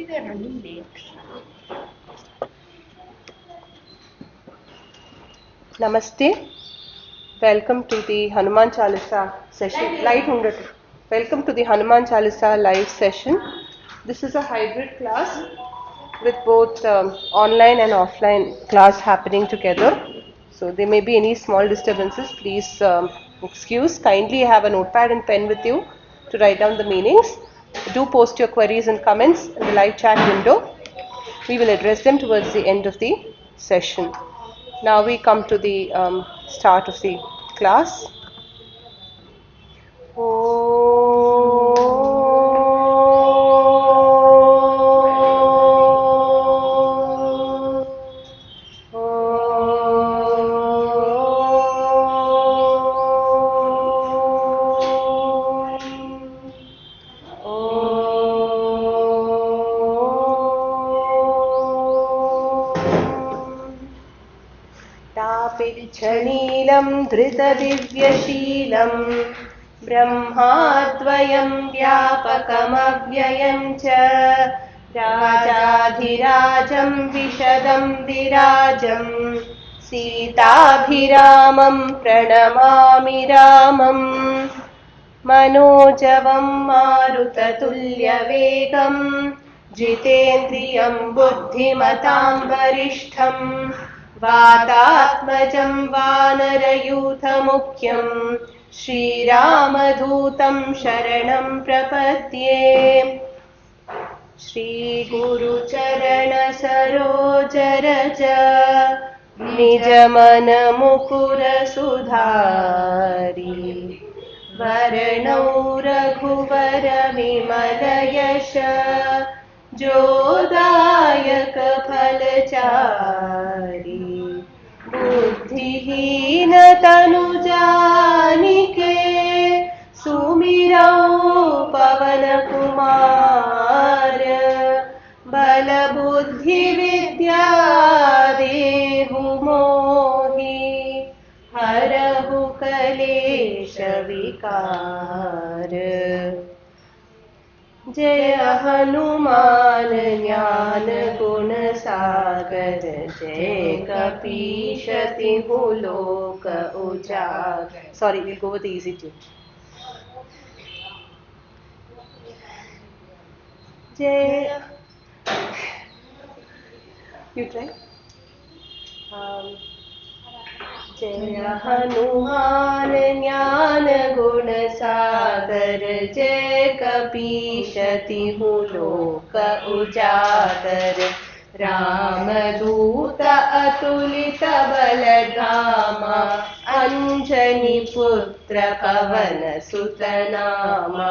they're running late. Namaste. Welcome to the Hanuman Chalisa session. Welcome to the Hanuman Chalisa live session. This is a hybrid class with both online and offline class happening together. So there may be any small disturbances. Please excuse. Kindly have a notepad and pen with you to write down the meanings. Do post your queries and comments in the live chat window. We will address them towards the end of the session. Now we come to the start of the class. 𝗟𝗘𝗔𝗥𝗡 धृतदिव्यशीलं ब्रह्माद्वयं व्यापकमव्ययं च राजाधिराजं विशदं विराजं सीताभिरामं प्रणमामि रामं मनोजवं मारुततुल्यवेगं जितेन्द्रियं बुद्धिमतां वरिष्ठं वातात्मजं वानरयूथमुख्यं श्रीरामदूतं शरणं प्रपद्ये श्रीगुरुचरणसरोजरज निजमनमुकुरसुधारि वरणौ रघुवरविमलयश जोदायक फलचारि बुद्धिहीन तनु जानिके सुमिरौ पवन कुमार बल बुद्धि विद्या देहु मोहि हरहु कलेश विकार। जय हनुमान ज्ञान गुण सागर जय कपीश तिहु लोक उजागर। Sorry, we'll go with the easy tune. Jay, you try. जय हनुमान ज्ञान गुण सागर जय कपीश तिहु लोक उजागर रामदूत अतुलित बल धामा अंजनी पुत्र पवन सुत नामा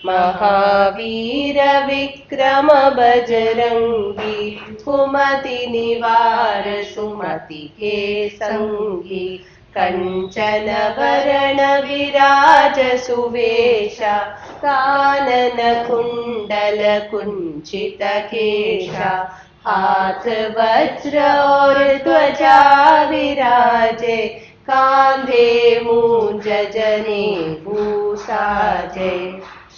महावीर विक्रम बजरंगी कुमति निवार सुमति के संगी कंचन वरण विराज सुवेशा कानन कुंडल कुंचित केशा हाथ वज्र और ध्वजा विराजे कांधे मूंज जनेऊ साजे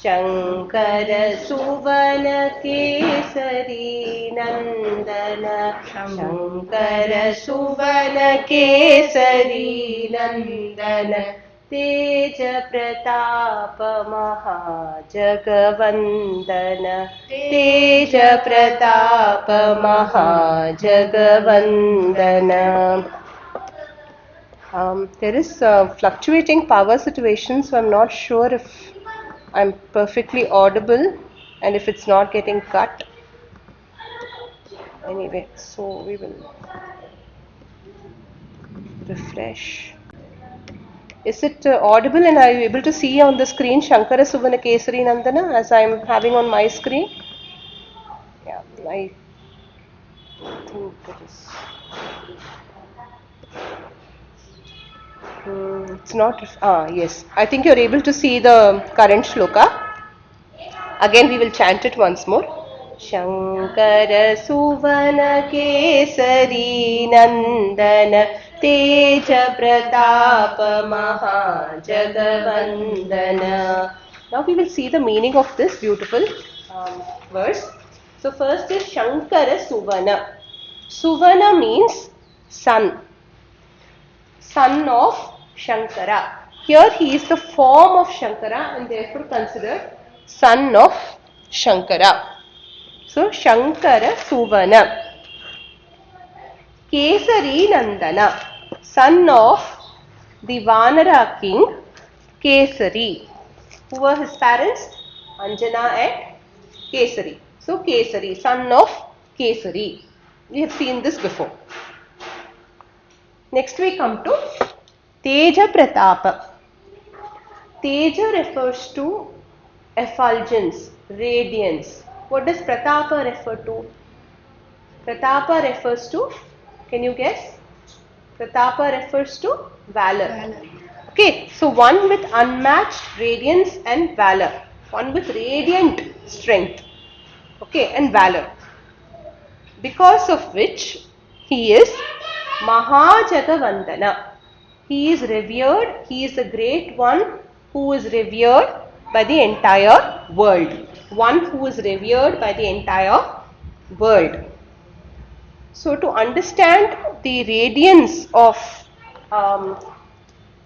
शंकर सुवन केसरी नंदन शंकर सुवन केसरी नंदन तेज प्रताप महाजगवंदन तेज Pratap महाजगवंदन। There is fluctuating power situation, so I'm not sure if I'm perfectly audible and if it's not getting cut. Anyway, so we will refresh. Is it audible and are you able to see on the screen Shankara Suvana Kesari Nandana as I'm having on my screen? Yeah, I think it is. It's not. Yes. I think you're able to see the current shloka. Again, we will chant it once more. Shankara Suvana Kesari Nandana Teja Pratapa Mahajagavandana. Now we will see the meaning of this beautiful verse. So first is 𝗟𝗵𝗃𝗀𝗃. Suvana means son. Son of Shankara. Here he is the form of Shankara and therefore considered son of Shankara. So 𝗟𝗵𝗃𝗀𝗃. Kesari Nandana, son of the Vanara king Kesari. Who were his parents? Anjana and Kesari. So Kesari, son of Kesari. We have seen this before. Next we come to 𝗟𝗔𝗥𝗡. Teja refers to effulgence, radiance. What does Pratapa refer to? Pratapa refers to, can you guess? Pratapa refers to valor. Okay, so one with unmatched radiance and valor. One with radiant strength. Okay, and valor. Because of which he is Mahajagavandana. He is revered, he is the great one who is revered by the entire world. One who is revered by the entire world. So to understand the radiance of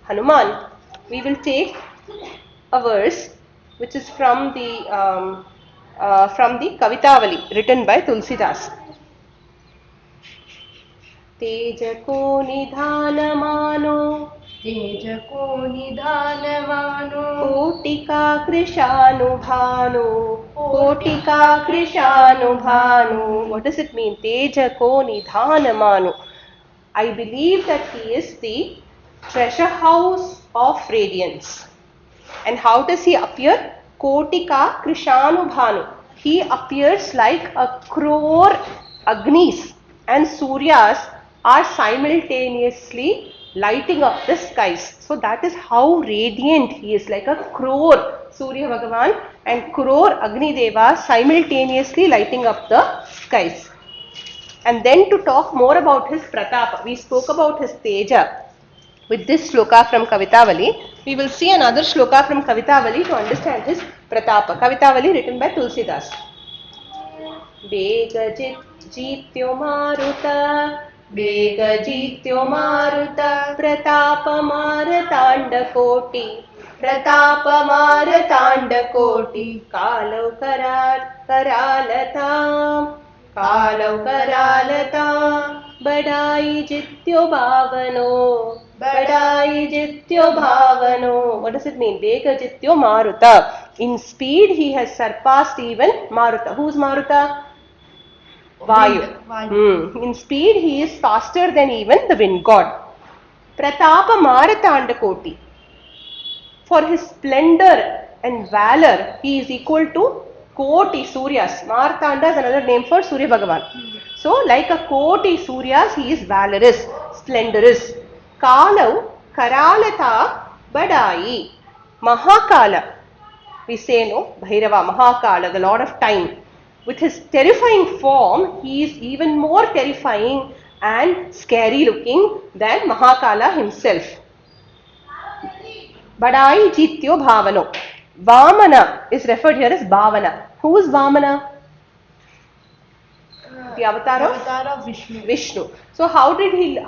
Hanuman, we will take a verse which is from the 𝗟𝗵𝗃𝗀𝗃 written by 𝗪𝒻𝒻𝒃. तेजको निधानमानो कोटिकाकृशानुभानो. What does it mean? Tejako nidhanamanu. I believe that he is the treasure house of radiance. And how does he appear? Kotika krishanubhanu. He appears like a crore Agnis and Suryas are simultaneously lighting up the skies. So that is how radiant he is, like a crore Surya Bhagavan and crore Agni Deva simultaneously lighting up the skies. And then to talk more about his Pratapa, we spoke about his Teja with this shloka from Kavitavali. We will see another shloka from Kavitavali to understand his Pratapa. Kavitavali written by 𝗪𝒻𝒻𝒃. Begajityo Maruta, Begajityo Maruta, Pratapa Maratanda Koti, Pratapa Maratanda Koti, Kalau Karalatam, Kalau Karalatam, Badai Jityo Bhavano, Badai Jityo Bhavano. What does it mean? Begajityo Maruta. In speed he has surpassed even Maruta. Who is Maruta? Vayu. In speed he is faster than even the wind god. Pratapa Maratanda Koti. For his splendor and valor he is equal to Koti Suryas. Maratanda is another name for Surya Bhagavan. So like a Koti Suryas he is valorous, splendorous. Kalau Karalata Badai. Mahakala. We say no, Bhairava, Mahakala, the Lord of Time. With his terrifying form, he is even more terrifying and scary looking than Mahakala himself. Badai Jityo Bhavano. Vamana is referred here as Bhavana. Who is Vamana? The avatar of Vishnu. So how did he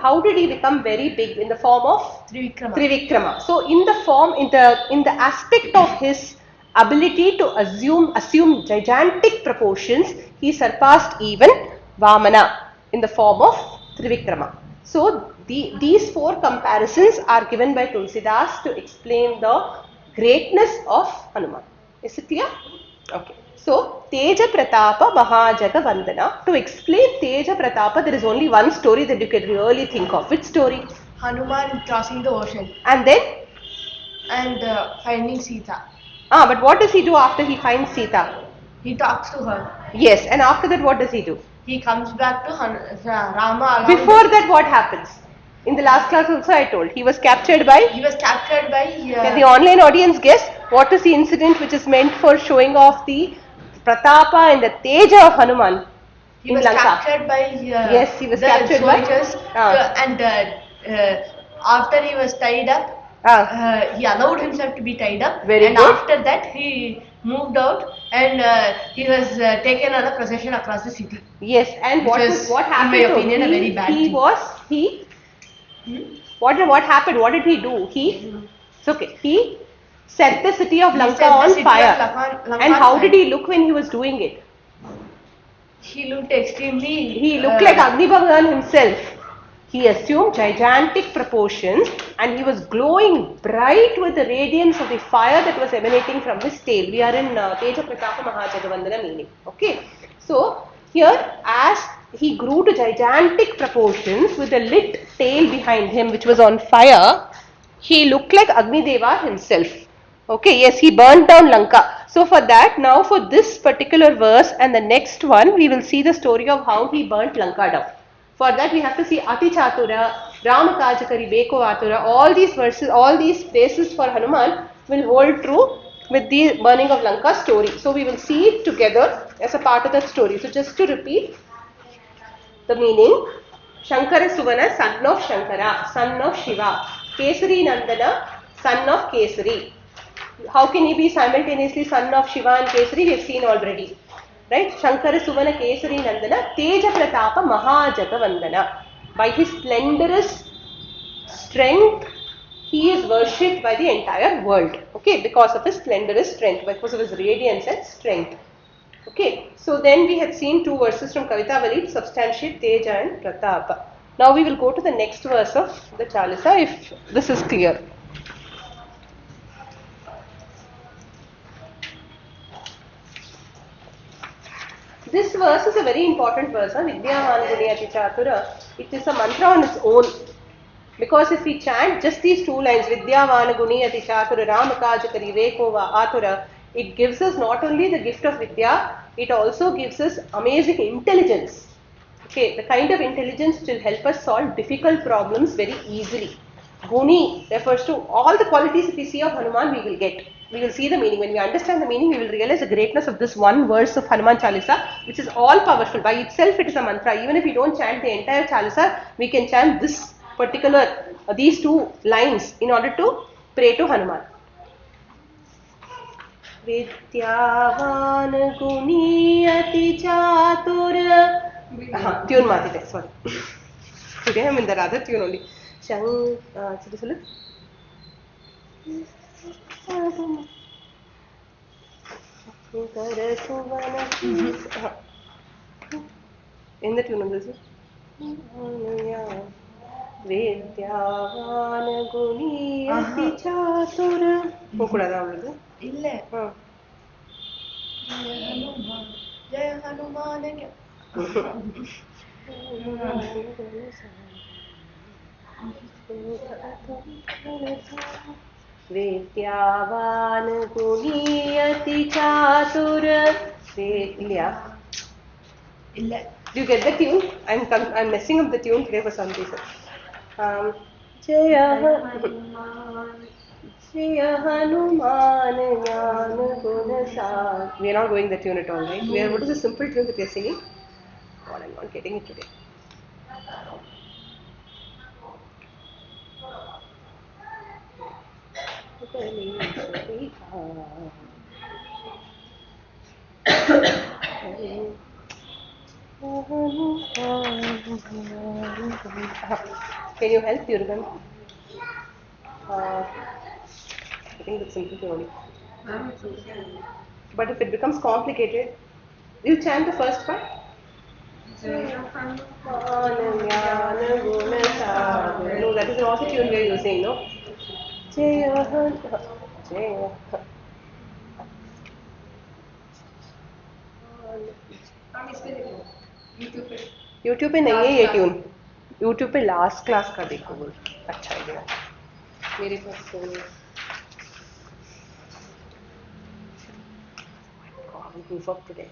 become very big? In the form of Trivikrama. So in the form, in the aspect of his ability to assume gigantic proportions, he surpassed even Vamana in the form of Trivikrama. So these four comparisons are given by 𝗪𝒻𝒻𝒃 to explain the greatness of Hanuman. Is it clear? Okay. So Teja Pratapa Mahajagavandana. To explain Teja Pratapa, there is only one story that you can really think of. Which story? Hanuman crossing the ocean. And then? And finding Sita. But what does he do after he finds Sita? He talks to her. Yes, and after that what does he do? He comes back to Rama. Before that what happens? In the last class also I told, he was captured by? He was captured by... Can the online audience guess what is the incident which is meant for showing off the Pratapa and the Teja of Hanuman? He was captured by... yes, he was captured soldiers, by... and after he was tied up, he allowed himself to be tied up. Very and good. After that he moved out, and he was taken on a procession across the city. Yes, and what happened? In my opinion, a very bad thing. What happened? What did he do? It's okay. He set the city of Lanka on fire. And how did he look when he was doing it? He looked extremely. He looked like 𝗟𝗵𝗹𝗀𝗀 himself. He assumed gigantic proportions and he was glowing bright with the radiance of the fire that was emanating from his tail. We are in 𝗟𝗵𝗹𝗀𝗺 meaning. Okay. So, here as he grew to gigantic proportions with a lit tail behind him which was on fire, he looked like Agnideva himself. Okay, yes, he burnt down Lanka. So for that, now for this particular verse and the next one, we will see the story of how he burnt Lanka down. For that, we have to see 𝗟𝗘𝗔𝗥𝗡, 𝗟𝗵𝗹𝗺𝗺, all these verses, all these places for Hanuman will hold true with the burning of Lanka story. So we will see it together as a part of that story. So just to repeat the meaning, Shankara Suvana, son of Shankara, son of Shiva, Kesari Nandana, son of Kesari. How can he be simultaneously son of Shiva and Kesari? We have seen already. Right? Shankara Suvana Kesari Nandana, 𝗟𝗘𝗔𝗥𝗡 By his slenderous strength, he is worshipped by the entire world. Okay, because of his slenderous strength, because of his radiance and strength. Okay, so then we had seen two verses from Kavitavali to substantiate Teja and Pratapa. Now we will go to the next verse of the Chalisa if this is clear. This verse is a very important verse, 𝗟𝗵𝗹𝗀𝗀𝗃. It is a mantra on its own. Because if we chant just these two lines, 𝗟𝗵𝗹𝗀𝗃, it gives us not only the gift of Vidya, it also gives us amazing intelligence. Okay, the kind of intelligence which will help us solve difficult problems very easily. Guni refers to all the qualities that we see of Hanuman, we will get. We will see the meaning. When we understand the meaning, we will realize the greatness of this one verse of Hanuman Chalisa, which is all powerful. By itself, it is a mantra. Even if we don't chant the entire Chalisa, we can chant this particular, these two lines in order to pray to Hanuman. Vidyavan guni ati chatur. Tune Mati, sorry. Today I am in the rather tune only. In the tune on this. Vidyavan guni ati chatur. Ille. Jai Hanuman. Vidyavan guni ati chatur. Vidya. Ille. Do you get the tune? I'm messing up the tune today for some reason. Jaya Hanuman Jnana Gunasar. We are not going the tune at all, right? What is the simple tune that we are singing? God, I'm not getting it today. Can you help, Jurgen? I think that's simple to only. But if it becomes complicated, you chant the first part. No, that is not the tune we are using, no? YouTube पे नहीं है ये tune. YouTube पे last class का देखो बोल. अच्छा है मेरे पास तो goof up today.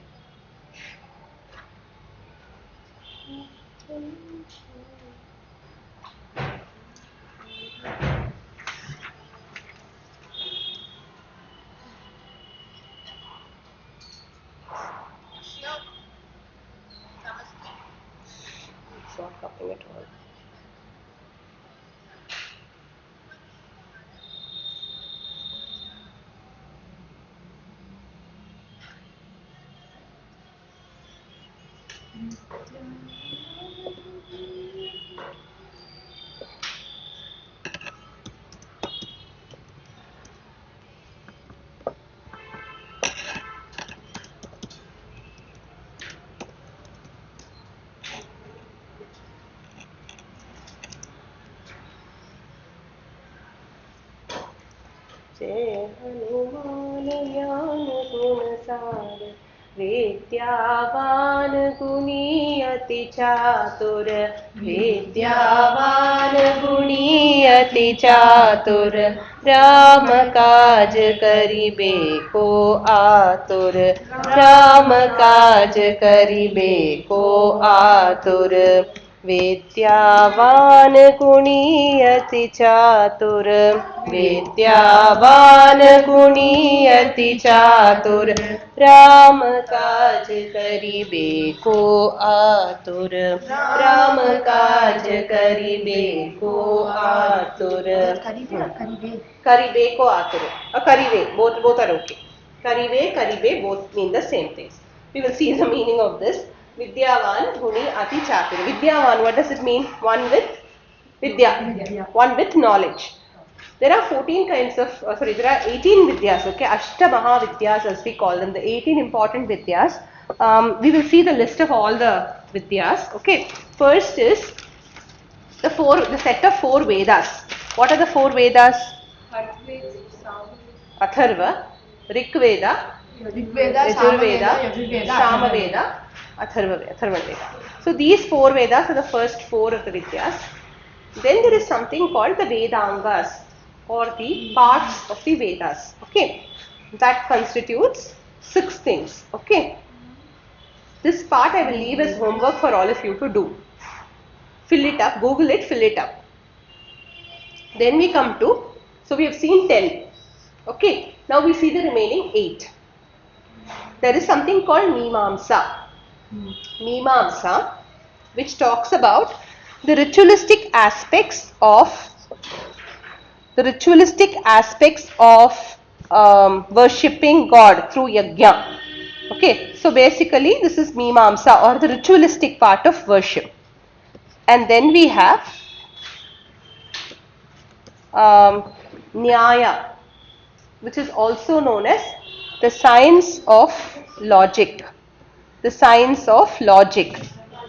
It's not copying at all. जय हनुमान ज्ञान गुण सागर विद्यावान गुणी अति चातुर विद्यावान गुणी अति चातुर राम काज करिबे को आतुर राम काज करिबे को आतुर विद्यावान गुणी अति चातुर विद्यावान गुणी अति चातुर राम काज करिबे को आतुर राम काज करिबे को आतुर करिबे को आतुर करिबे both are okay. Karibe both mean the same things. We will see the meaning of this. Vidyavan Guni Ati Chatur. Vidyavan, what does it mean? One with Vidya. One with knowledge. There are 14 kinds of, there are 18 Vidyas, okay? 𝗟𝗘𝗺𝗺 Vidyas as we call them, the 18 important Vidyas. We will see the list of all the Vidyas, okay? First is the set of 4 Vedas. What are the 4 Vedas? Atharva, Rigveda, Yajurveda, Samaveda, Atharva Veda. So these 4 Vedas are the first 4 of the Vidyas. Then there is something called the Vedangas or the parts of the Vedas. Okay, that constitutes 6 things. Okay, this part I will leave as homework for all of you to do. Fill it up, Google it, fill it up. Then we come to, so we have seen 10. Okay, now we see the remaining 8. There is something called Mimamsa. Mimamsa, which talks about the ritualistic aspects of worshipping God through yajna. Okay, so basically this is Mimamsa or the ritualistic part of worship. And then we have Nyaya, which is also known as the science of logic. The science of logic.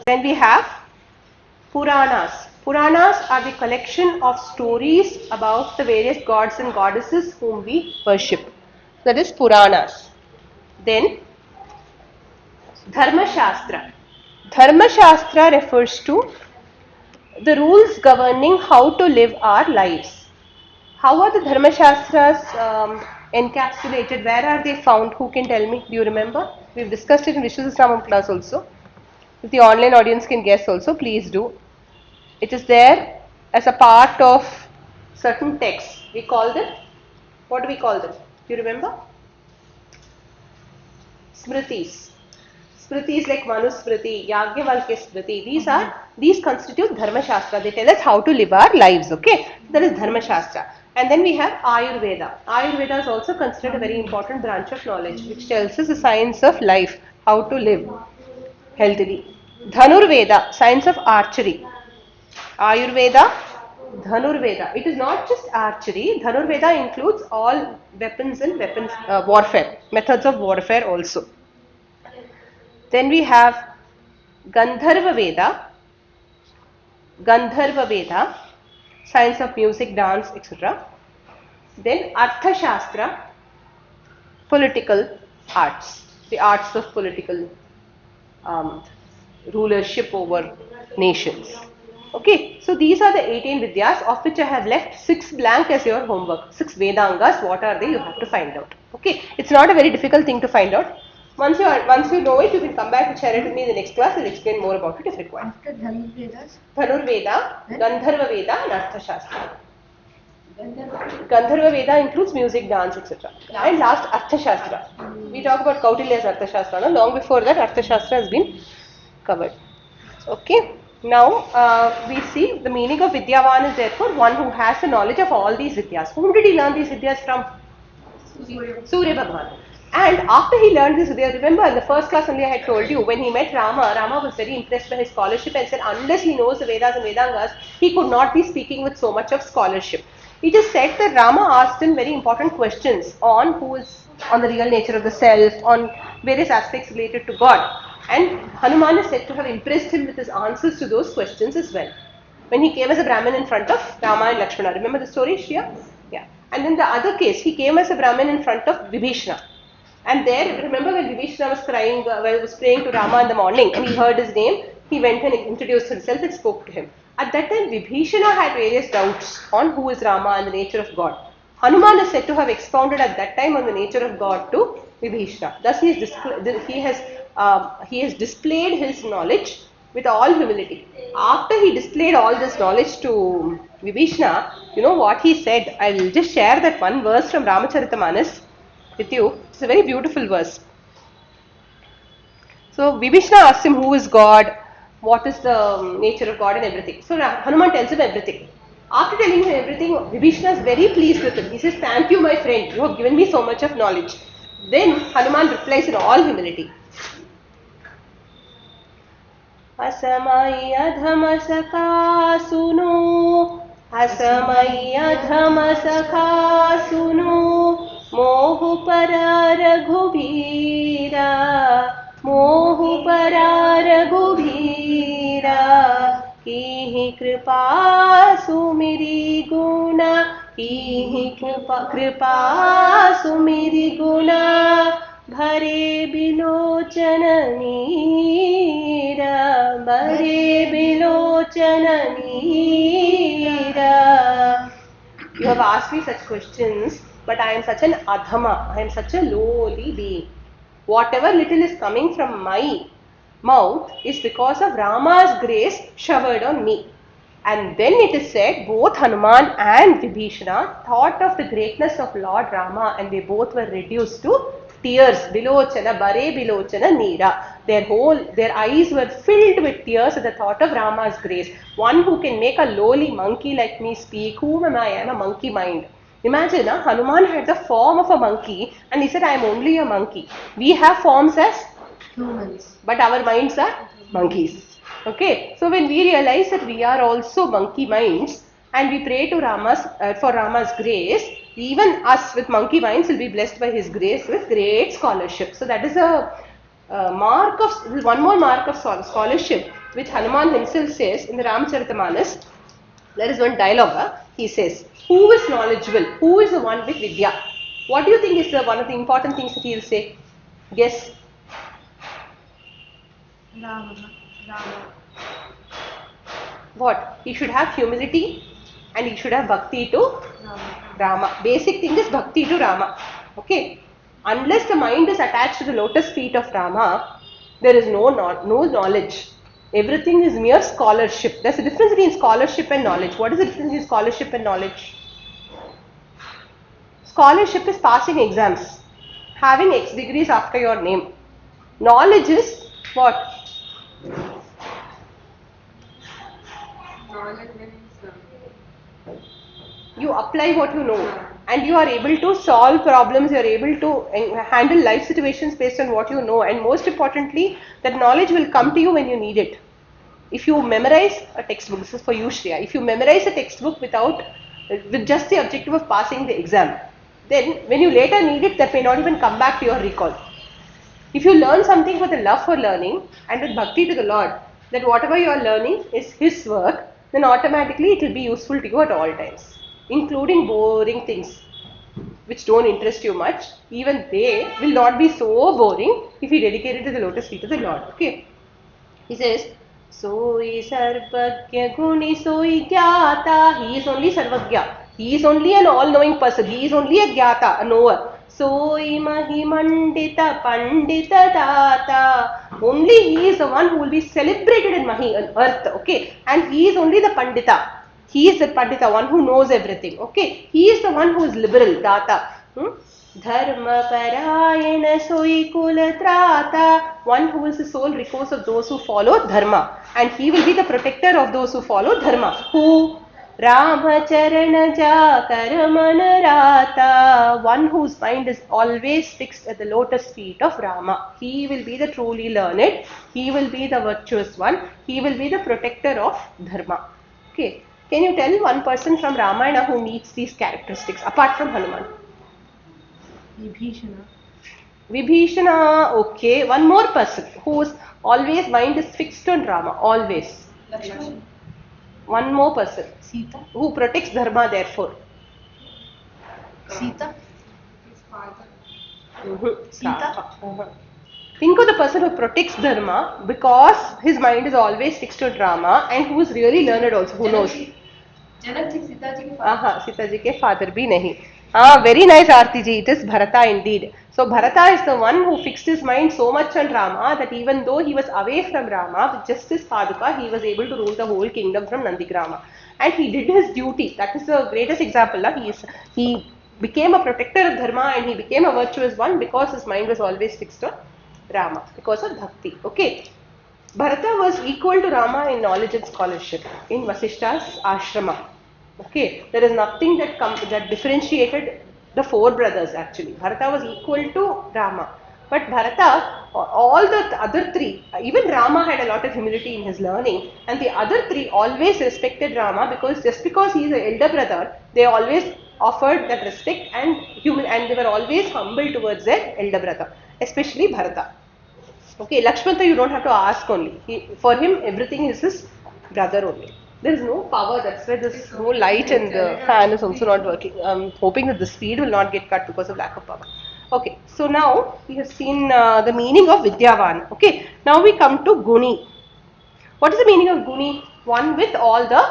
Then we have Puranas. Puranas are the collection of stories about the various gods and goddesses whom we worship. That is Puranas. Then Dharma Shastra. Dharma Shastra refers to the rules governing how to live our lives. How are the Dharma Shastras encapsulated? Where are they found? Who can tell me? Do you remember? We've discussed it in Vishwasasnamam class also. If the online audience can guess also, please do. It is there as a part of certain texts. We call them, what do we call them? Do you remember? Smritis. Smritis like Manusmriti, Yajnavalkya Smriti. These constitute Dharma Shastra. They tell us how to live our lives. Okay, that is Dharma Shastra. And then we have Ayurveda. Ayurveda is also considered a very important branch of knowledge, which tells us the science of life, how to live healthily. Dhanurveda, science of archery. Ayurveda, Dhanurveda. It is not just archery. Dhanurveda includes all weapons and warfare, methods of warfare also. Then we have Gandharva Veda. Gandharva Veda, science of music, dance, etc. Then Artha Shastra, political arts, the arts of political rulership over nations. Okay, so these are the 18 Vidyas, of which I have left 6 blank as your homework. 6 Vedangas, what are they? You have to find out. Okay, it's not a very difficult thing to find out. Once you know it, you can come back and share it with me in the next class. I'll explain more about it if required. After Dhanurvedas? Dhanurveda, Gandharva Veda and Artha Shastra. Gandharva Veda includes music, dance, etc. And last, Artha Shastra. We talk about Kautilya's Artha Shastra. No? Long before that, Artha Shastra has been covered. Okay. Now, we see the meaning of Vidyavan is therefore one who has the knowledge of all these Vidyas. Whom did he learn these Vidyas from? Surya Bhagwan. And after he learned this, remember in the first class only I had told you, when he met Rama, Rama was very impressed by his scholarship and said unless he knows the Vedas and Vedangas, he could not be speaking with so much of scholarship. It is said that Rama asked him very important questions on the real nature of the self, on various aspects related to God. And Hanuman is said to have impressed him with his answers to those questions as well. When he came as a Brahmin in front of Rama and Lakshmana. Remember the story, Shriya? Yeah. And then the other case, he came as a Brahmin in front of 𝗵𝘂𝗺. And there, remember when 𝗵𝘂𝗺 was crying, was praying to Rama in the morning and he heard his name, he went and introduced himself and spoke to him. At that time, 𝗵𝘂𝗺 had various doubts on who is Rama and the nature of God. Hanuman is said to have expounded at that time on the nature of God to 𝗵𝘂𝗺. Thus, he has displayed his knowledge with all humility. After he displayed all this knowledge to 𝗵𝘂𝗺, you know what he said? I will just share that one verse from 𝗏 with you. It's a very beautiful verse. So 𝗵𝘂𝗺 asked him who is God, what is the nature of God and everything. So Hanuman tells him everything. After telling him everything, 𝗵𝘂𝗺 is very pleased with him. He says, thank you my friend, you have given me so much of knowledge. Then Hanuman replies in all humility. Asamaya dhamma sakha suno, asamaya dhamma sakha suno, mohu para raghubira, mohu para raghubira, kihi kripa sumiri guna, kihi kripa sumiri guna, bhare bilocana neera, bhare bilocana neera. You have asked me such questions, but I am such an adhama, I am such a lowly being. Whatever little is coming from my mouth is because of Rama's grace showered on me. And then it is said both Hanuman and 𝗵𝘂𝗺 thought of the greatness of Lord Rama and they both were reduced to tears. Bilocana, bare bilocana neera. Their eyes were filled with tears at the thought of Rama's grace. One who can make a lowly monkey like me speak, whom am I? I am a monkey mind. Imagine, Hanuman had the form of a monkey and he said, I am only a monkey. We have forms as Humans. but our minds are monkeys. Okay, so when we realize that we are also monkey minds and we pray to for Rama's grace, even us with monkey minds will be blessed by his grace with great scholarship. So that is one more mark of scholarship which Hanuman himself says in the Ramcharitamanas. There is one dialogue. He says, who is knowledgeable? Who is the one with Vidya? What do you think is one of the important things that he will say? Guess. Rama. What? He should have humility and he should have bhakti to Rama. Basic thing is bhakti to Rama. Okay. Unless the mind is attached to the lotus feet of Rama, there is no knowledge. Everything is mere scholarship. There's a difference between scholarship and knowledge. What is the difference between scholarship and knowledge? Scholarship is passing exams, having X degrees after your name. Knowledge is what? You apply what you know and you are able to solve problems, you are able to handle life situations based on what you know, and most importantly that knowledge will come to you when you need it. If you memorize a textbook, this is for you Shreya, if you memorize a textbook with just the objective of passing the exam, then when you later need it, that may not even come back to your recall. If you learn something with a love for learning and with bhakti to the Lord, that whatever you are learning is His work, then automatically it will be useful to you at all times, including boring things which don't interest you much. Even they will not be so boring if you dedicate it to the lotus feet of the Lord. Okay. He says, Soi sarvagya guni soi gyata. He is only sarvagya. He is only an all-knowing person. He is only a gyata, a knower. 𝗖𝗵𝗹𝗶𝗀 mandita pandita data. Only he is the one who will be celebrated in Mahi, on earth. Okay. And he is only the pandita. He is the pandita, one who knows everything. Okay. He is the one who is liberal, data. Dharma parayana soi kula trata. One who is the sole recourse of those who follow dharma. And he will be the protector of those who follow dharma. Who? 𝗟𝗵𝗹𝗶𝗪 one whose mind is always fixed at the lotus feet of Rama. He will be the truly learned, he will be the virtuous one, he will be the protector of Dharma. Okay, can you tell one person from Ramayana who meets these characteristics apart from Hanuman? Vibhishana, okay. One more person whose always mind is fixed on Rama, always. Lakshman. One more person. Sita. Who protects Dharma therefore. Sita. Sita. Think of the person who protects Dharma because his mind is always fixed on Rama and who is really learned also. Who knows? Sita ji ke father bhi nahi. Very nice Aarti ji. It is Bharata indeed. So Bharata is the one who fixed his mind so much on Rama that even though he was away from Rama, with just his Paduka, he was able to rule the whole kingdom from Nandigrama. And he did his duty. That is the greatest example. He became a protector of Dharma and he became a virtuous one because his mind was always fixed on Rama, because of Bhakti. Okay. Bharata was equal to Rama in knowledge and scholarship in Vasishta's ashrama. Okay, there is nothing that differentiated the four brothers actually. Bharata was equal to Rama. But Bharata, all the other three, even Rama had a lot of humility in his learning, and the other three always respected Rama because just because he is the elder brother, they always offered that respect and they were always humble towards their elder brother, especially Bharata. Okay, Lakshmana you don't have to ask only. For him, everything is his brother only. There is no power, that's why there is no light and the fan is also not working. I'm hoping that the speed will not get cut because of lack of power. Okay, so now we have seen the meaning of Vidyavan. Okay, now we come to Guni. What is the meaning of Guni? One with all the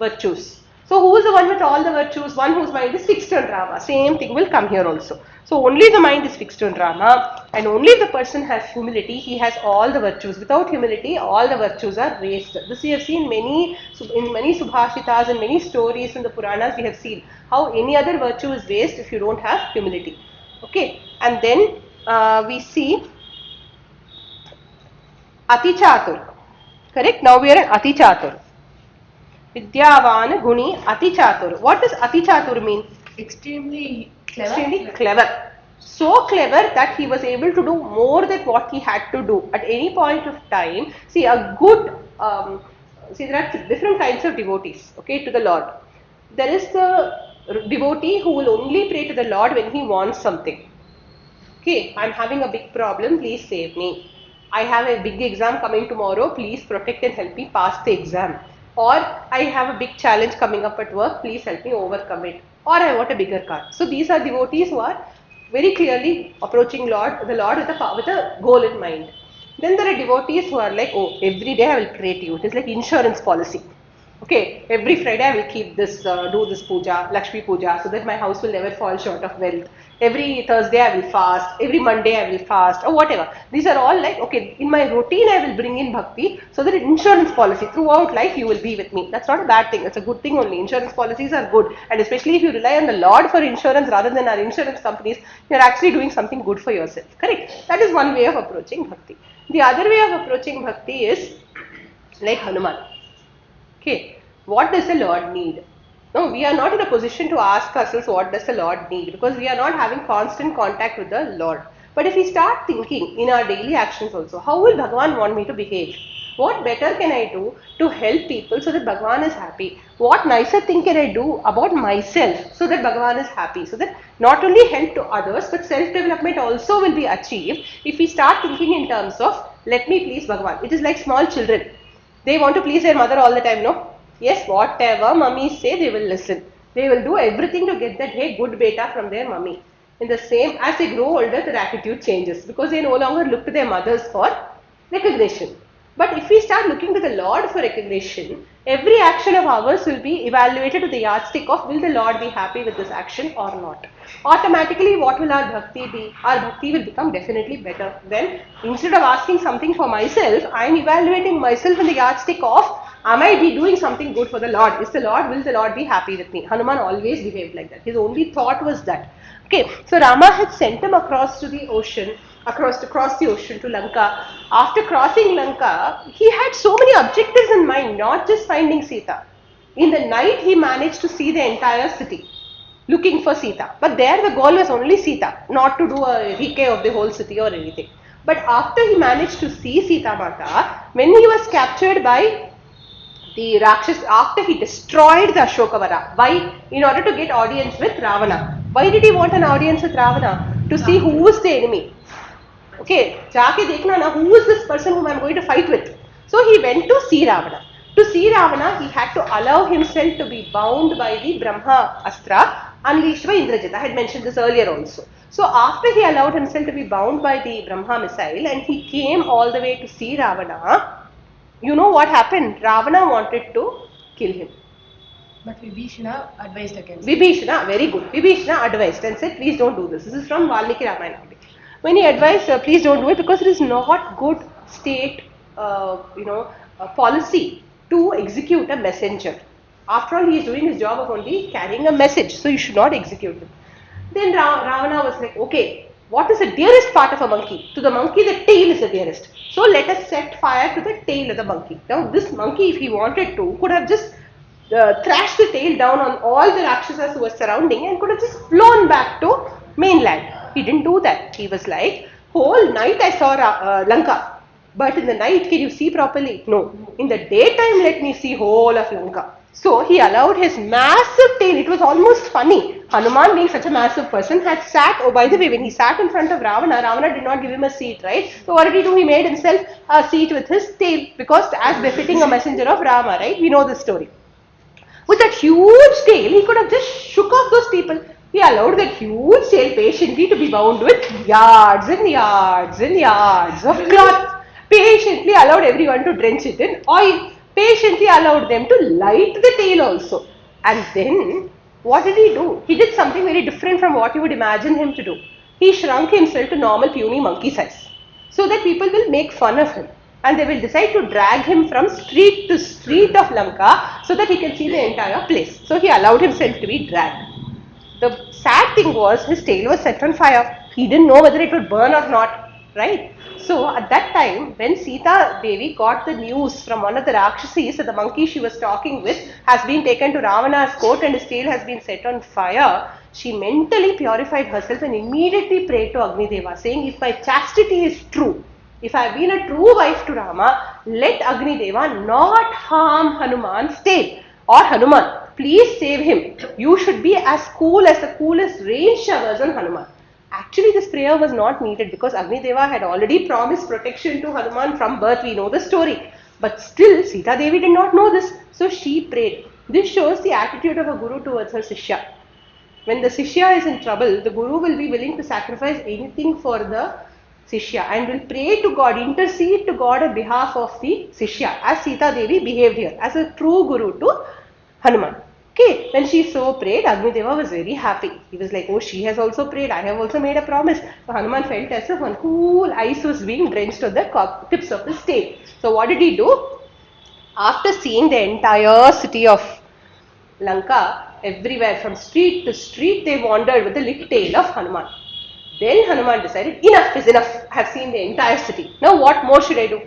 virtues. So who is the one with all the virtues? One whose mind is fixed on Rama. Same thing will come here also. So only the mind is fixed on Rama, and only if the person has humility, he has all the virtues. Without humility, all the virtues are waste. This we have seen in many Subhashitas and many stories in the Puranas. We have seen how any other virtue is waste if you don't have humility. Okay, and then we see Ati Chatur. Correct? Now we are in Ati Chatur. Vidyavan, Guni, Ati Chatur. What does Ati Chatur mean? Extremely clever. Extremely clever. So clever that he was able to do more than what he had to do at any point of time. See, a good, there are different kinds of devotees, okay, to the Lord. There is the devotee who will only pray to the Lord when he wants something. Okay, I'm having a big problem, please save me. I have a big exam coming tomorrow, please protect and help me pass the exam. Or I have a big challenge coming up at work, please help me overcome it. Or I want a bigger car. So these are devotees who are very clearly approaching the Lord with a goal in mind. Then there are devotees who are like, oh, every day I will pray to you. It is like insurance policy. Okay, every Friday I will keep this, do this puja, Lakshmi puja, so that my house will never fall short of wealth. Every Thursday I will fast, every Monday I will fast, or whatever. These are all like, okay, in my routine I will bring in bhakti, so that insurance policy, throughout life you will be with me. That's not a bad thing, that's a good thing only. Insurance policies are good, and especially if you rely on the Lord for insurance rather than our insurance companies, you are actually doing something good for yourself. Correct? That is one way of approaching bhakti. The other way of approaching bhakti is like Hanuman. Okay, what does the Lord need? No, we are not in a position to ask ourselves what does the Lord need, because we are not having constant contact with the Lord. But if we start thinking in our daily actions also, how will Bhagavan want me to behave? What better can I do to help people so that Bhagavan is happy? What nicer thing can I do about myself so that Bhagavan is happy? So that not only help to others, but self-development also will be achieved if we start thinking in terms of, let me please Bhagavan. It is like small children. They want to please their mother all the time, no? Yes, whatever mummies say, they will listen. They will do everything to get that, hey, good beta from their mummy. In the same, as they grow older, their attitude changes because they no longer look to their mothers for recognition. But if we start looking to the Lord for recognition, every action of ours will be evaluated to the yardstick of, will the Lord be happy with this action or not? Automatically, what will our bhakti be? Our bhakti will become definitely better. Then, instead of asking something for myself, I am evaluating myself in the yardstick of, am I be doing something good for the Lord? Will the Lord be happy with me? Hanuman always behaved like that. His only thought was that. Okay, so Rama had sent him across the ocean to Lanka. After crossing Lanka, he had so many objectives in mind, not just finding Sita. In the night he managed to see the entire city looking for Sita. But there the goal was only Sita, not to do a recay of the whole city or anything. But after he managed to see Sita Mata, when he was captured by the Rakshas, after he destroyed the Ashokavara, why? In order to get audience with Ravana. Why did he want an audience with Ravana? To see who is the enemy. Okay, jaake dekhna na, who is this person whom I am going to fight with? So he went to see Ravana. To see Ravana, he had to allow himself to be bound by the Brahma Astra unleashed by Indrajit. I had mentioned this earlier also. So after he allowed himself to be bound by the Brahma missile and he came all the way to see Ravana, you know what happened? Ravana wanted to kill him. But Vibhishana advised against it. Vibhishana, very good. Vibhishana advised and said, please don't do this. This is from Valmiki Ramayana. When he advised, please don't do it because it is not good state, policy to execute a messenger. After all, he is doing his job of only carrying a message, so you should not execute him. Then Ravana was like, okay, what is the dearest part of a monkey? To the monkey, the tail is the dearest. So let us set fire to the tail of the monkey. Now this monkey, if he wanted to, could have just thrashed the tail down on all the Rakshasas who were surrounding and could have just flown back to mainland. He didn't do that. He was like, whole night I saw Lanka. But in the night, can you see properly? No. In the daytime, let me see whole of Lanka. So he allowed his massive tail. It was almost funny. Hanuman, being such a massive person, had sat, oh by the way, when he sat in front of Ravana, Ravana did not give him a seat, right? So what did he do? He made himself a seat with his tail, because as befitting a messenger of Rama, right? We know this story. With that huge tail, he could have just shook off those people. He allowed that huge tail patiently to be bound with yards and yards and yards of cloth. Patiently allowed everyone to drench it in oil. Patiently allowed them to light the tail also. And then, what did he do? He did something very different from what you would imagine him to do. He shrunk himself to normal puny monkey size, so that people will make fun of him. And they will decide to drag him from street to street of Lanka so that he can see the entire place. So he allowed himself to be dragged. The sad thing was, his tail was set on fire. He didn't know whether it would burn or not, right? So at that time, when Sita Devi got the news from one of the Rakshasis that the monkey she was talking with has been taken to Ravana's court and his tail has been set on fire, she mentally purified herself and immediately prayed to Agnideva, saying, if my chastity is true, if I have been a true wife to Rama, let Agnideva not harm Hanuman's tail. Or Hanuman, please save him. You should be as cool as the coolest rain showers on Hanuman. Actually, this prayer was not needed because Agnideva had already promised protection to Hanuman from birth. We know the story. But still, Sita Devi did not know this. So she prayed. This shows the attitude of a guru towards her Sishya. When the Sishya is in trouble, the guru will be willing to sacrifice anything for the Sishya and will pray to God, intercede to God on behalf of the Sishya, as Sita Devi behaved here, as a true guru to Hanuman. Okay, when she so prayed, Agnideva was very happy. He was like, oh, she has also prayed, I have also made a promise. So Hanuman felt as if one cool ice was being drenched on the tips of his tail. So what did he do? After seeing the entire city of Lanka, everywhere from street to street, they wandered with the lit tail of Hanuman. Then Hanuman decided, enough is enough. I have seen the entire city. Now what more should I do?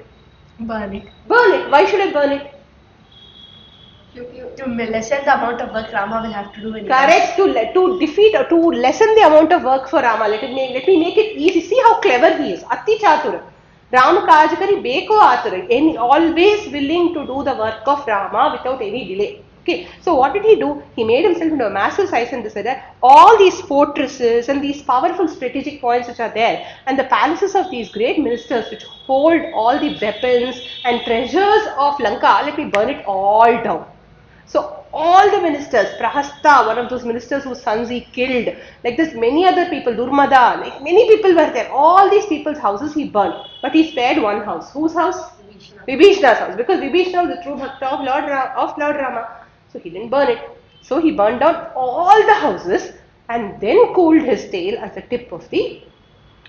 Burn it. Burn it. Why should I burn it? To lessen the amount of work Rama will have to do. Correct. To defeat or to lessen the amount of work for Rama. Let me make it easy. See how clever he is. 𝗟𝗘𝗔𝗥𝗡. Rama kajkari beko atur. Always willing to do the work of Rama without any delay. Okay, so what did he do? He made himself into a massive size and decided all these fortresses and these powerful strategic points which are there and the palaces of these great ministers which hold all the weapons and treasures of Lanka, let me burn it all down. So all the ministers, Prahasta, one of those ministers whose sons he killed, like this many other people, Durmada, like many people were there. All these people's houses he burned, but he spared one house. Whose house? Vibhishana's house, because Vibhishana was the true bhakta of Lord Rama. So he didn't burn it. So he burned down all the houses and then cooled his tail at the tip of the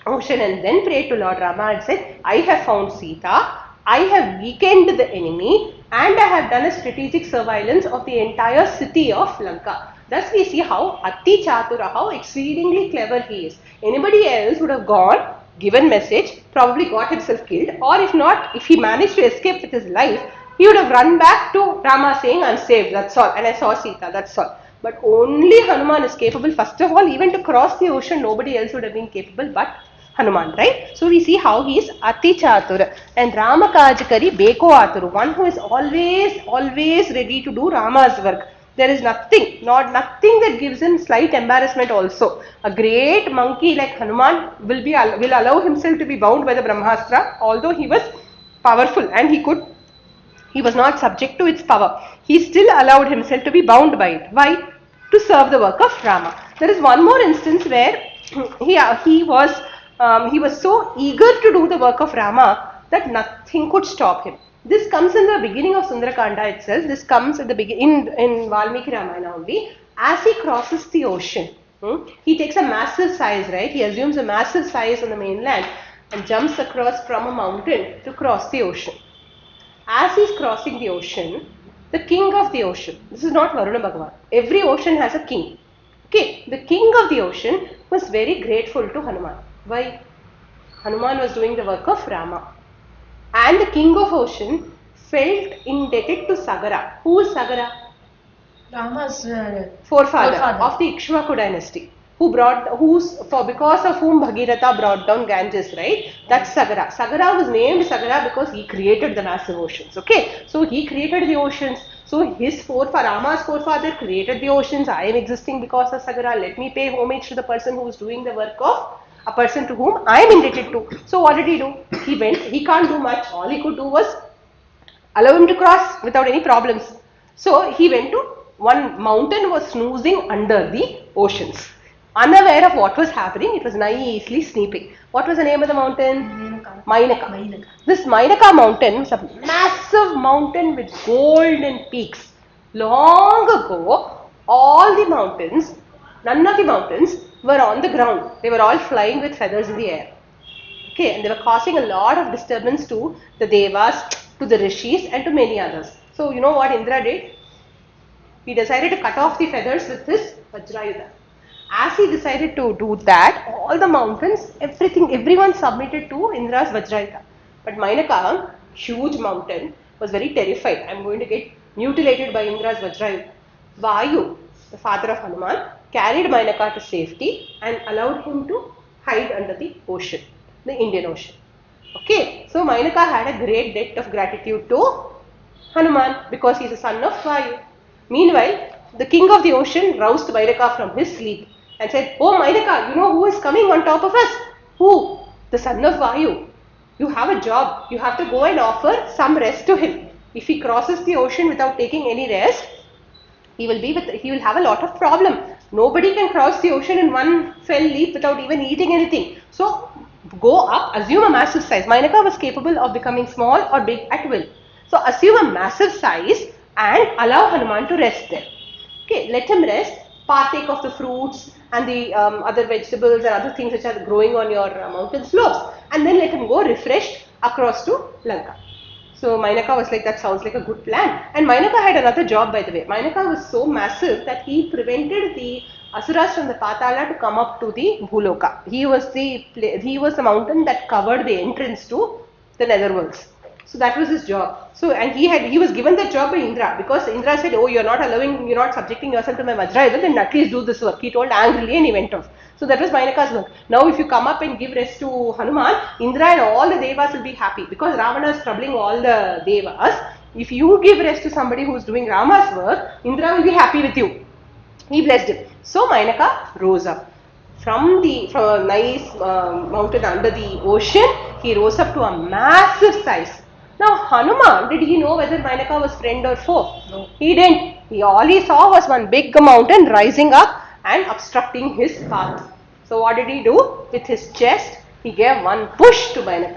ocean and then prayed to Lord Rama and said, I have found Sita, I have weakened the enemy and I have done a strategic surveillance of the entire city of Lanka. Thus we see how 𝗟𝗘𝗔𝗥𝗡, how exceedingly clever he is. Anybody else would have gone, given message, probably got himself killed, or if not, if he managed to escape with his life, he would have run back to Rama saying, I'm saved, that's all, and I saw Sita, that's all. But only Hanuman is capable, first of all, even to cross the ocean, nobody else would have been capable but Hanuman, right? So we see how he is 𝗟𝗘𝗔𝗥𝗡 and 𝗓𝗪𝗪𝗪 one who is always ready to do Rama's work. There is nothing that gives him slight embarrassment also. A great monkey like Hanuman will allow himself to be bound by the Brahmastra, although he was powerful and he was not subject to its power. He still allowed himself to be bound by it. Why? To serve the work of Rama. There is one more instance where he was so eager to do the work of Rama that nothing could stop him. This comes in the beginning of Sundarakanda itself. This comes at the beginning in 𝗓𝗪𝗃 Ramayana only. As he crosses the ocean, he takes a massive size, right? He assumes a massive size on the mainland and jumps across from a mountain to cross the ocean. As he is crossing the ocean, the king of the ocean, this is not Varuna Bhagavan, every ocean has a king. Okay, the king of the ocean was very grateful to Hanuman. Why? Hanuman was doing the work of Rama. And the king of ocean felt indebted to Sagara. Who is Sagara? Rama's forefather of the 𝗟𝗵𝗂𝗺 dynasty. Because of whom Bhagirath brought down Ganges, right? That's Sagara. Sagara was named Sagara because he created the massive oceans. Okay, so he created the oceans. So Rama's forefather created the oceans. I am existing because of Sagara. Let me pay homage to the person who is doing the work of a person to whom I am indebted to. So what did he do? He went. He can't do much. All he could do was allow him to cross without any problems. So he went to one mountain was snoozing under the oceans. Unaware of what was happening, it was naively sleeping. What was the name of the mountain? 𝗓𝗪𝗃. This 𝗓𝗪𝗃 mountain was a massive mountain with golden peaks. Long ago, none of the mountains were on the ground. They were all flying with feathers in the air. Okay, and they were causing a lot of disturbance to the Devas, to the Rishis and to many others. So you know what Indra did? He decided to cut off the feathers with his 𝗪𝗪𝗪. As he decided to do that, all the mountains, everyone submitted to Indra's 𝗪𝗪𝗪. But 𝗓𝗪𝗃, huge mountain, was very terrified. I am going to get mutilated by Indra's 𝗪𝗪𝗪. Vayu, the father of Hanuman, carried 𝗓𝗪𝗃 to safety and allowed him to hide under the ocean, the Indian Ocean. Okay, so 𝗓𝗪𝗃 had a great debt of gratitude to Hanuman because he is a son of Vayu. Meanwhile, the king of the ocean roused 𝗓𝗪𝗃 from his sleep and said, "Oh 𝗓𝗪𝗃, you know who is coming on top of us? Who? The son of Vayu. You have a job. You have to go and offer some rest to him. If he crosses the ocean without taking any rest, he will have a lot of problem. Nobody can cross the ocean in one fell leap without even eating anything. So go up, assume a massive size." 𝗓𝗪𝗃 was capable of becoming small or big at will. So assume a massive size and allow Hanuman to rest there. Okay, let him rest, partake of the fruits and the other vegetables and other things which are growing on your mountain slopes, and then let him go refreshed across to Lanka. So 𝗓𝗪𝗃 was like, that sounds like a good plan. And 𝗓𝗪𝗃 had another job, by the way. 𝗓𝗪𝗃 was so massive that he prevented the Asuras from the Patala to come up to the Bhuloka. He was the mountain that covered the entrance to the netherworlds. So that was his job. So, and he was given that job by Indra because Indra said, "Oh, you're not subjecting yourself to my 𝗪𝗪𝗪, then at least do this work." He told angrily and he went off. So that was 𝗓𝗪𝗃's work. Now if you come up and give rest to Hanuman, Indra and all the Devas will be happy because Ravana is troubling all the Devas. If you give rest to somebody who is doing Rama's work, Indra will be happy with you. He blessed him. So 𝗓𝗪𝗃 rose up. From a nice mountain under the ocean, he rose up to a massive size. Now Hanuman, did he know whether 𝗓𝗪𝗃 was friend or foe? No. He didn't. All he saw was one big mountain rising up and obstructing his path. So what did he do? With his chest, he gave one push to 𝗓𝗪𝗃.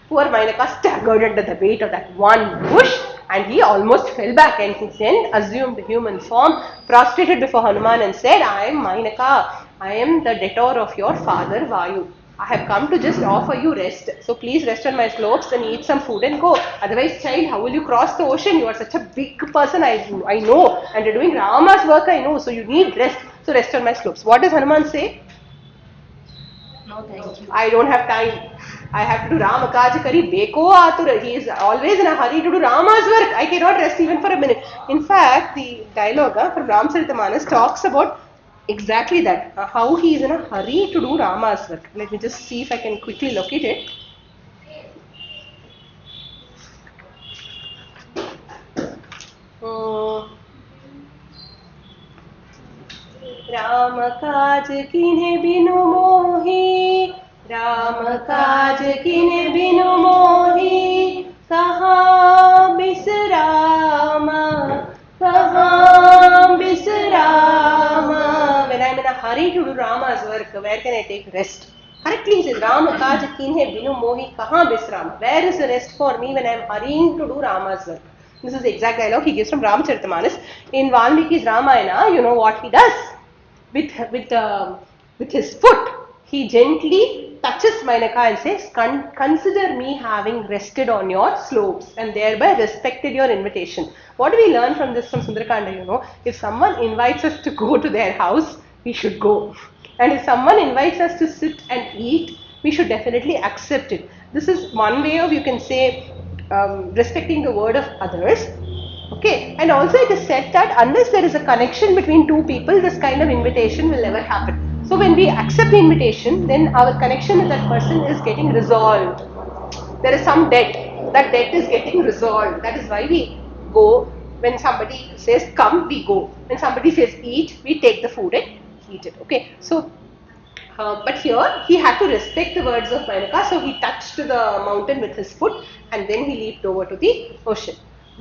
Poor 𝗓𝗪𝗃 staggered under the weight of that one push and he almost fell back, and he then assumed human form, prostrated before Hanuman and said, "I am 𝗓𝗪𝗃. I am the debtor of your father Vayu. I have come to just offer you rest. So please rest on my slopes and eat some food and go. Otherwise, child, how will you cross the ocean? You are such a big person, I know. And you're doing Rama's work, I know. So you need rest. So rest on my slopes." What does Hanuman say? No, thank you. "I don't have time. I have to do 𝗟𝗚𝗃𝗀𝗺. He is always in a hurry to do Rama's work. I cannot rest even for a minute. In fact, the dialogue from 𝗟𝗚𝗃𝗀𝗺 talks about exactly that, how he is in a hurry to do Rama's work. Let me just see if I can quickly locate it. Ram काज किन्हे बिनु मोही, राम काज किन्हे बिनु मोही, कहाँ बिसरामा, कहाँ बिसरामा. When I am in a hurry to do Rama's work, where can I take rest? Correctly he says, Ram kaaj kinhe binu mohi kahan bisram. Where is the rest for me when I am hurrying to do Rama's work? This is the exact dialogue he gives from 𝗟𝗚𝗃𝗀𝗺. In Valmiki's Ramayana, you know what he does? With his foot, he gently touches Mainaka and says, consider me having rested on your slopes and thereby respected your invitation. What do we learn from this from Sundarakanda? You know, if someone invites us to go to their house, we should go. And if someone invites us to sit and eat, we should definitely accept it. This is one way of, you can say, respecting the word of others. Okay, and also it is said that unless there is a connection between two people, this kind of invitation will never happen. So when we accept the invitation, then our connection with that person is getting resolved. There is some debt. That debt is getting resolved. That is why we go. When somebody says come, we go. When somebody says eat, we take the food and eat it. Okay, so but here he had to respect the words of Mainaka, so he touched the mountain with his foot and then he leaped over to the ocean.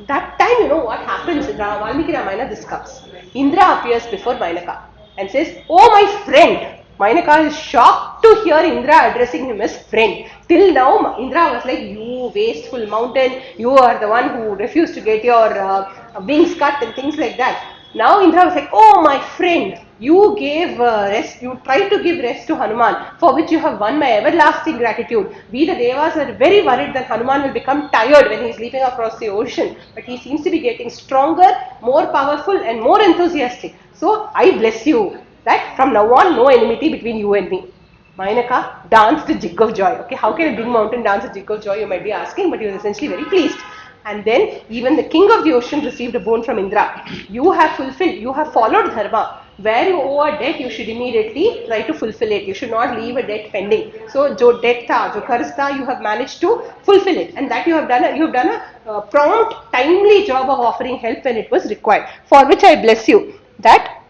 That time, you know what happens in Valmiki Ramayana, this comes. Indra appears before Mainaka and says, oh my friend. Mainaka is shocked to hear Indra addressing him as friend. Till now, Indra was like, you wasteful mountain, you are the one who refused to get your wings cut and things like that. Now Indra was like, oh my friend, you gave rest, you tried to give rest to Hanuman, for which you have won my everlasting gratitude. We the Devas are very worried that Hanuman will become tired when he is leaping across the ocean, but he seems to be getting stronger, more powerful and more enthusiastic. So I bless you that from now on no enmity between you and me. Mainaka danced a jig of joy. Okay, how can a big mountain dance a jig of joy, you might be asking, but he was essentially very pleased. And then even the king of the ocean received a boon from Indra. You have fulfilled, you have followed dharma. Where you owe a debt, you should immediately try to fulfill it. You should not leave a debt pending. So, jo debt tha, jo qarz tha, you have managed to fulfill it. And that you have done a prompt, timely job of offering help when it was required. For which I bless you, that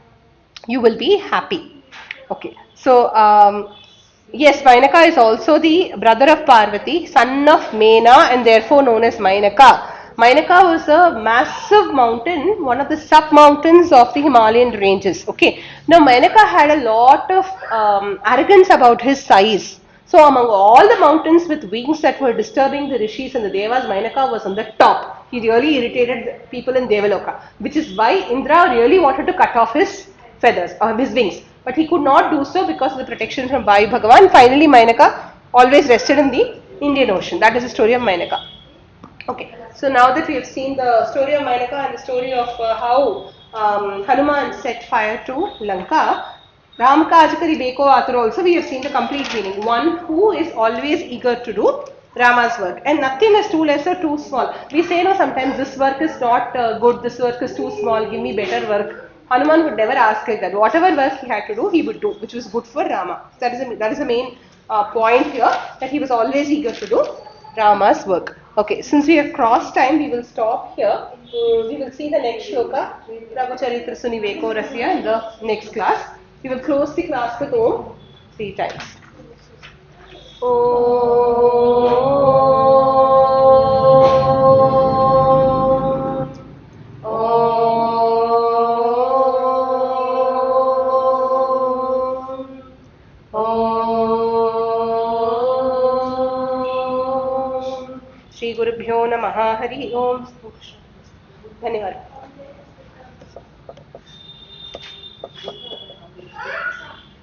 you will be happy. Okay. So, yes, Mainaka is also the brother of Parvati, son of Mena, and therefore known as Mainaka. Mainaka was a massive mountain, one of the sub-mountains of the Himalayan ranges. Okay. Now, Mainaka had a lot of arrogance about his size. So, among all the mountains with wings that were disturbing the Rishis and the Devas, Mainaka was on the top. He really irritated people in Devaloka, which is why Indra really wanted to cut off his feathers or his wings. But he could not do so because of the protection from 𝗟𝗚𝗃𝗀𝗺. Finally, Mainaka always rested in the Indian Ocean. That is the story of Mainaka. Okay, so now that we have seen the story of Mainaka and the story of how Hanuman set fire to Lanka, 𝗟𝗚𝗃𝗀𝗺 also we have seen the complete meaning. One who is always eager to do Rama's work, and nothing is too less or too small. We say no, sometimes this work is not good, this work is too small, give me better work. Hanuman would never ask like that. Whatever work he had to do, he would do, which was good for Rama. That is the main point here, that he was always eager to do Rama's work. Okay, since we have crossed time, we will stop here. We will see the next shloka, 𝗟𝗚𝗃𝗀𝗺 in the next class. We will close the class with Om 3 times. Shri गुरुभ्यो नमः हरि ओम. धन्यवाद.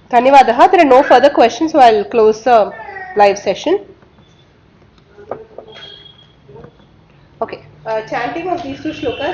Dhanyavadah. There are no further questions, so I'll close the live session. Okay, chanting of these two shlokas.